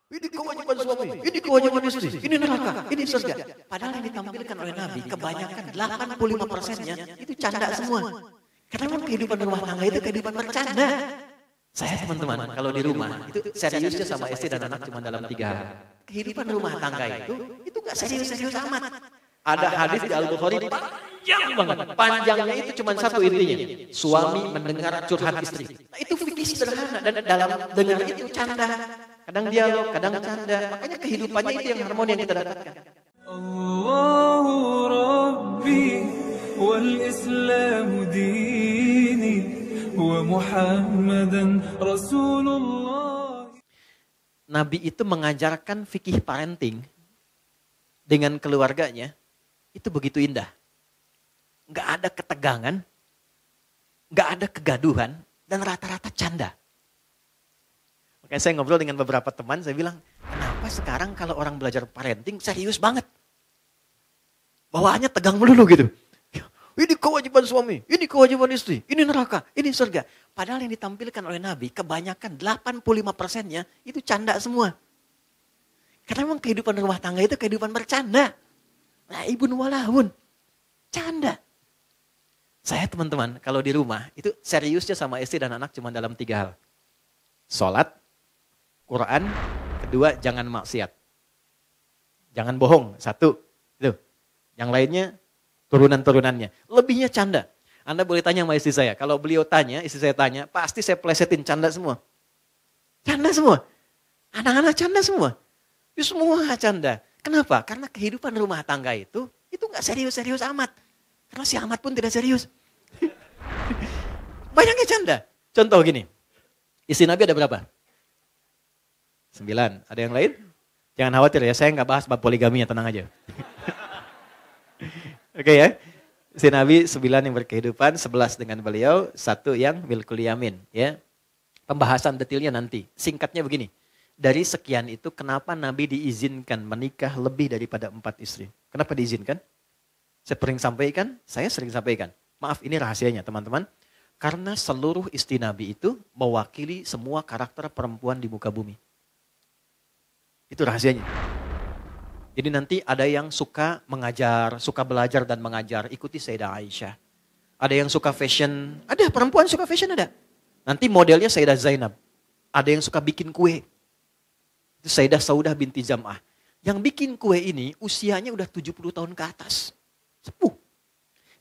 Ini kewajiban suami, ini kewajiban istri, ini neraka, ini surga. Padahal yang ditampilkan oleh Nabi, kebanyakan 85%-nya itu canda semua. Karena memang kehidupan rumah tangga itu kehidupan bercanda. Saya teman-teman, kalau di rumah, itu seriusnya sama istri dan anak cuma dalam 3 hal. Kehidupan rumah tangga itu gak serius-serius amat. Ada hadis di Al-Bukhari panjang banget. Panjangnya itu cuma satu intinya. Suami mendengar curhat istri. Nah, itu fikih sederhana dan dalam dengar itu canda. Kadang dialog, kadang canda. Makanya kehidupannya itu yang harmoni yang kita dapatkan. Allahu Rabbi wal Islamu dini wa Muhammadan Rasulullah. Nabi itu mengajarkan fikih parenting dengan keluarganya. Itu begitu indah. Gak ada ketegangan, gak ada kegaduhan, dan rata-rata canda. Makanya saya ngobrol dengan beberapa teman, saya bilang, kenapa sekarang kalau orang belajar parenting serius banget? Bawaannya tegang melulu gitu. Ini kewajiban suami, ini kewajiban istri, ini neraka, ini surga. Padahal yang ditampilkan oleh Nabi, kebanyakan 85%-nya itu canda semua. Karena memang kehidupan rumah tangga itu kehidupan bercanda. Laibun walahun. Canda. Saya teman-teman, kalau di rumah, itu seriusnya sama istri dan anak cuma dalam 3 hal. Sholat, Quran, kedua jangan maksiat. Jangan bohong, 1. Itu. Yang lainnya, turunan-turunannya. Lebihnya canda. Anda boleh tanya sama istri saya. Kalau beliau tanya, istri saya tanya, pasti saya plesetin canda semua. Canda semua. Anak-anak canda semua. Itu semua canda. Kenapa? Karena kehidupan rumah tangga itu gak serius-serius amat. Karena si amat pun tidak serius. Banyaknya canda. Contoh gini. Istri Nabi ada berapa? 9. Ada yang lain? Jangan khawatir ya, saya gak bahas bab poligaminya, tenang aja. Oke ya. Istri Nabi 9 yang berkehidupan, 11 dengan beliau, 1 yang milkul yamin. Ya. Pembahasan detailnya nanti. Singkatnya begini. Dari sekian itu, kenapa Nabi diizinkan menikah lebih daripada 4 istri? Kenapa diizinkan? Saya sering sampaikan. Maaf, ini rahasianya teman-teman. Karena seluruh istri Nabi itu mewakili semua karakter perempuan di muka bumi. Itu rahasianya. Jadi nanti ada yang suka mengajar, suka belajar dan mengajar, ikuti Sayyidah Aisyah. Ada yang suka fashion, ada perempuan suka fashion ada. Nanti modelnya Sayyidah Zainab. Ada yang suka bikin kue. Itu Sayyidah Saudah binti Zam'ah. Yang bikin kue ini usianya udah 70 tahun ke atas. Sepuh.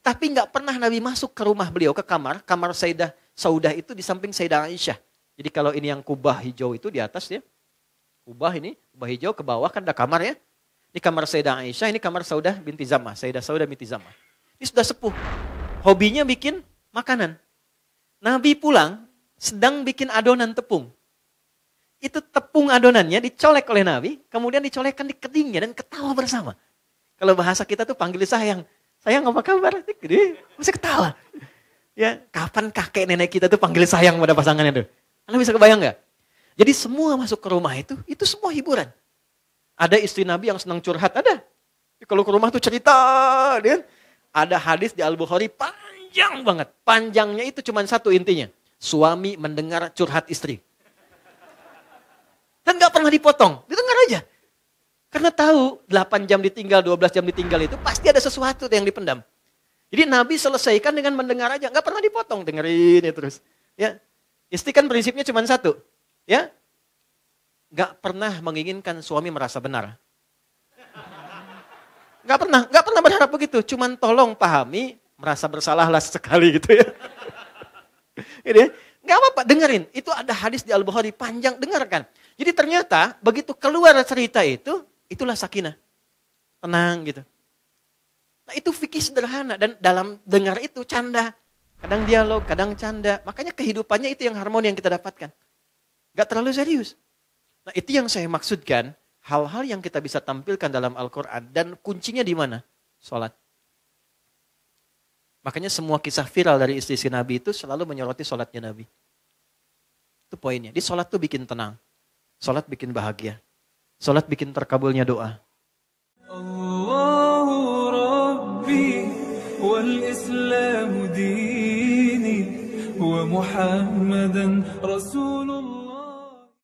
Tapi nggak pernah Nabi masuk ke rumah beliau, ke kamar Sayyidah Saudah itu di samping Sayyidah Aisyah. Jadi kalau ini yang kubah hijau itu di atas ya. Kubah hijau ke bawah kan ada kamar ya. Ini kamar Sayyidah Aisyah, ini kamar Saudah binti Zam'ah. Sayyidah Saudah binti Zam'ah. Ini sudah sepuh. Hobinya bikin makanan. Nabi pulang sedang bikin adonan tepung. Itu tepung adonannya dicolek oleh Nabi, kemudian dicolekkan di kedingnya dan ketawa bersama. Kalau bahasa kita tuh panggil sayang. Sayang apa kabar? Gede, masih ketawa. Ya, kapan kakek nenek kita tuh panggil sayang pada pasangannya tuh? Anda bisa kebayang nggak? Jadi semua masuk ke rumah itu semua hiburan. Ada istri Nabi yang senang curhat, ada. Kalau ke rumah tuh cerita, kan? Ada hadis di Al-Bukhari panjang banget. Panjangnya itu cuma satu intinya. Suami mendengar curhat istri. Dan gak pernah dipotong, didengar aja. Karena tahu 8 jam ditinggal, 12 jam ditinggal itu pasti ada sesuatu yang dipendam. Jadi Nabi selesaikan dengan mendengar aja, gak pernah dipotong, dengerin ya terus. Ya, istri kan prinsipnya cuma satu, ya, gak pernah menginginkan suami merasa benar. Gak pernah berharap begitu, cuman tolong pahami, merasa bersalahlah sekali gitu ya. Ini, gak apa-apa, dengerin. Itu ada hadis di Al-Bukhari panjang, dengarkan. Jadi ternyata begitu keluar cerita itu, itulah sakinah. Tenang gitu. Nah itu fikih sederhana dan dalam dengar itu canda. Kadang dialog, kadang canda. Makanya kehidupannya itu yang harmoni yang kita dapatkan. Gak terlalu serius. Nah itu yang saya maksudkan, hal-hal yang kita bisa tampilkan dalam Al-Quran dan kuncinya di mana? Sholat. Makanya semua kisah viral dari istri Nabi itu selalu menyoroti sholatnya Nabi. Itu poinnya. Di sholat tuh bikin tenang. Sholat bikin bahagia. Sholat bikin terkabulnya doa. Allahu Rabbi wal Islamu dini wa Muhammadan Rasulullah.